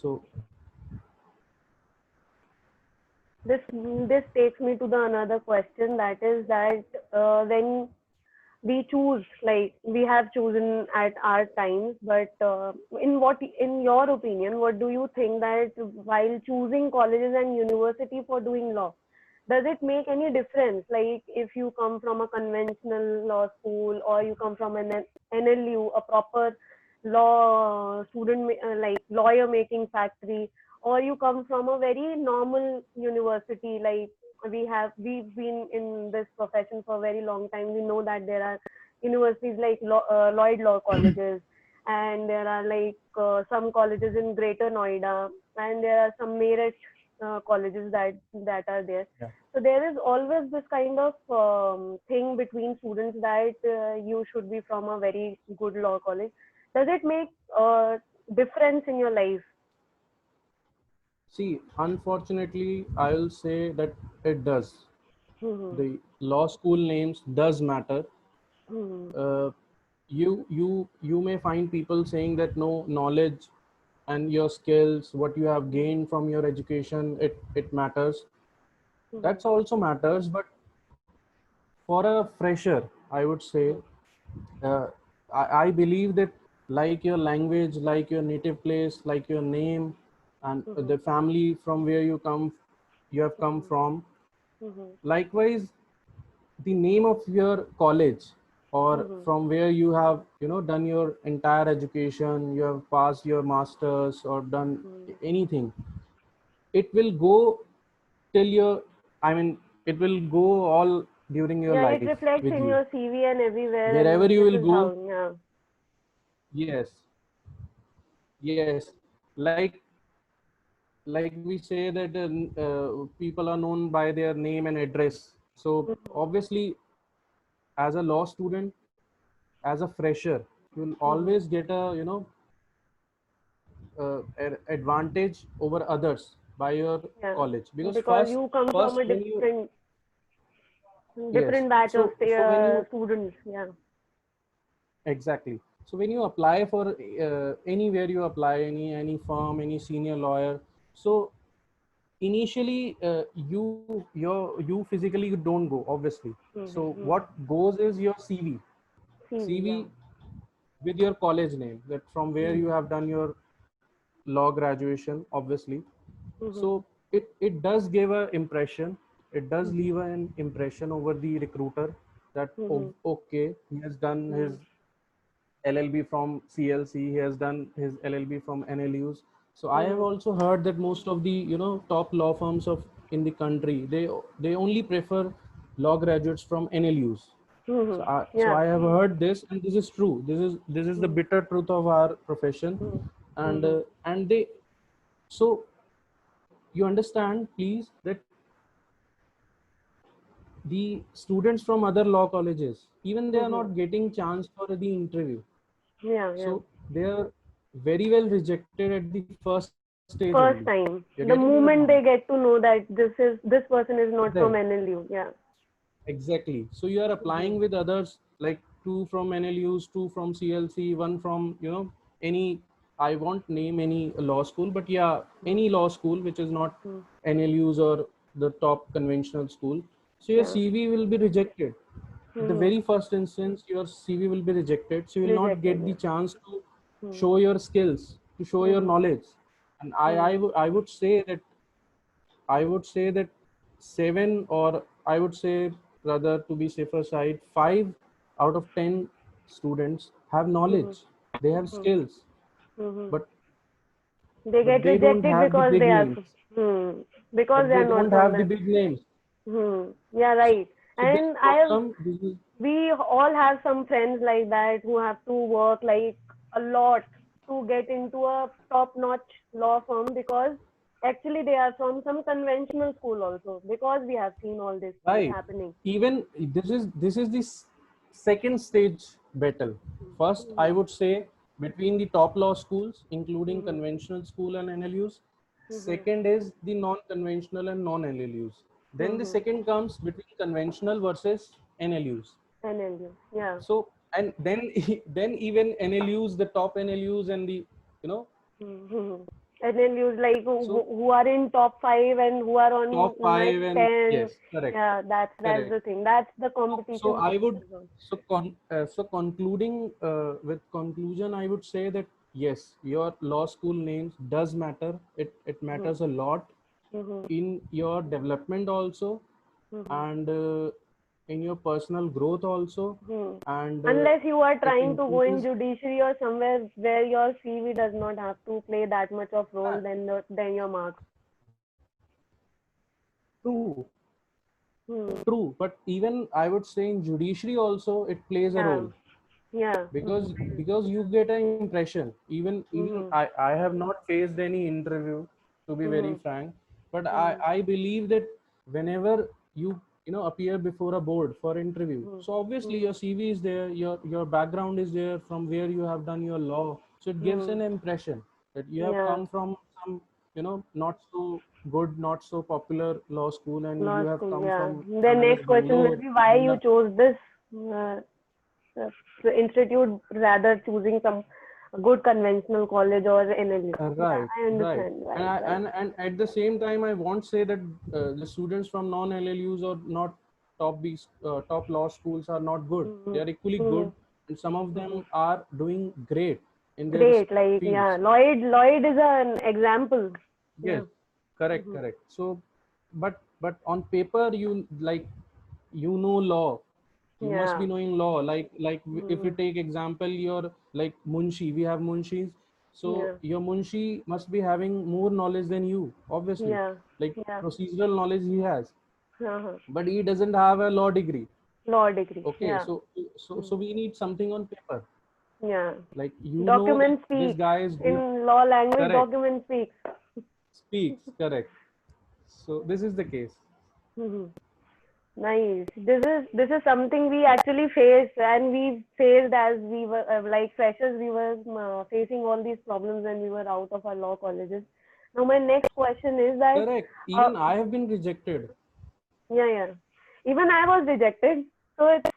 So This takes me to the another question, that is that when we choose, like we have chosen at our times, but in your opinion, what do you think that while choosing colleges and university for doing law, does it make any difference, like if you come from a conventional law school or you come from an NLU, a proper law like lawyer making factory, or you come from a very normal university, like we've been in this profession for a very long time. We know that there are universities like Lloyd Law Colleges, and there are like some colleges in Greater Noida, and there are some Meerut colleges that are there. yeah. So there is always this kind of thing between students that you should be from a very good law college. Does it make a difference in your life? See, unfortunately, I will say that it does. Hmm. The law school names does matter. Hmm. uh, you may find people saying that no, knowledge and your skills, what you have gained from your education, it matters. Hmm. That's also matters, but for a fresher, I would say, uh, I believe that, like your language, like your native place, like your name, and Hmm. the family from where you have come from, Hmm. likewise the name of your college, or Hmm. from where you have done your entire education, you have passed your masters or done Hmm. anything, it will go till your, I mean, it will go all during your Yeah, it life reflects with in you your CV and everywhere, wherever and you this will is go. how. Yeah. Yes, yes, like we say that people are known by their name and address. So obviously, as a law student, as a fresher, you'll Hmm. always get a advantage over others by your Yeah, college, because because you come from first a when you, yes, different batch of so when you, students. Yeah. exactly, so when you apply for anywhere, you apply any firm, any senior lawyer, so initially you physically don't go, obviously. So Mm-hmm. what goes is your CV. Yeah. CV with your college name, that from where you have done your law graduation, obviously. Mm-hmm. So it does give a impression, it does Mm-hmm. leave an impression over the recruiter that, oh, Mm-hmm. okay, he has done his Mm-hmm. LLB from CLC, he has done his LLB from NLUs. So I have Mm-hmm. also heard that most of the top law firms of in the country, they only prefer law graduates from NLUs. So Mm-hmm. so Yeah. I have heard this, and this is true. This is the Mm-hmm. bitter truth of our profession, Mm-hmm. and they, so you understand, please, that the students from other law colleges, even they are Mm-hmm. not getting chance for the interview. Yeah. Yeah. So they are very well rejected at the first stage only. First You're getting time, my the point. moment they get to know that this person is not Right. from NLU. Yeah. Exactly. So you are Mm-hmm. applying with others, like two from NLUs, two from CLC, one from any. I won't name any law school, but yeah, any law school which is not Mm-hmm. NLUs or the top conventional school. So your Yeah. CV will be rejected. At the Mm-hmm. very first instance, your CV will be rejected. So you will not Rejected. get the Yeah. chance to Mm-hmm. show your skills, to show your Mm-hmm. knowledge. And I would say that, seven, or I would say, rather, to be safer side, 5 out of 10 students have Mm-hmm. knowledge, they have skills, Mm-hmm. but They get they don't rejected have the because big they are, names. hmm, because But they they are not don't from have the that. big names. Yeah, right. So this And problem, this is we all have some friends like that who have to work like a lot to get into a top-notch law firm, because actually they are from some conventional school also, because we have seen all this right. happening. Even this is the second stage battle. First, I Mm-hmm. would say, between the top law schools, including Mm-hmm. conventional school and NLUs. Mm-hmm. Second is the non-conventional and non-NLUs. Then the Mm-hmm. second comes between conventional versus NLUs. NLU. Yeah. So, and then then even NLUs, the top NLUs and the you know Mm-hmm. NLUs like So who are in top 5 and who are on top like 5 and 10. yes, correct, Yeah, that's correct. the thing. That's the So competition I would, factor zone. so concluding with conclusion, I would say that yes, your law school names does matter. It Mm-hmm. matters a lot Mm-hmm. in your development also, Mm-hmm. and in your personal growth also, Hmm. and Unless you are it trying to go in increases. judiciary or somewhere where your CV does not have to play that much of role, than your marks. True, Hmm. true. But even I would say in judiciary also it plays a Yeah. role, Yeah. because you get an impression. Even Mm-hmm. I have not faced any interview, to be very Mm-hmm. frank, but Mm-hmm. I believe that whenever you appear before a board for interview, so obviously your Mm-hmm. CV is there, your background is there, from where you have done your law, so it gives Mm-hmm. an impression that you have Yeah. come from some not so good, not so popular law school, and Law you have school. come Yeah. from The another next question will Bangalore. be why you chose this uh, institute rather choosing some good conventional college or NLU. Yeah, Right, I right. understand. And Right. I, Right. and at the same time, I won't say that the students from non-LLUs or not top law schools are not good. Mm-hmm. They are equally Mm-hmm. good, and some of Mm-hmm. them are doing great in their Great, like yeah, fields. Lloyd is an example. Yeah. Yes, correct, Mm-hmm. correct. So, but on paper, law. You must Yeah. be knowing law. If you Mm-hmm. take example, your like Munshi, we have Munshis. So Yeah. your Munshi must be having more knowledge than you, obviously. Yeah. Like Yeah. procedural knowledge he has, Uh-huh. but he doesn't have a law degree. Law degree. Okay, Yeah. so Mm. we need something on paper. Yeah. Like that Document this speaks. guy is good. In law language, Correct. document speaks. Speaks. Correct. So this is the case. Mm-hmm. Nice. This is something we actually faced, and we faced as we were like freshers. We were facing all these problems when we were out of our law colleges. Now, my next question is that, Correct. uh, Even I have been rejected. yeah, yeah. Even I was rejected, so it's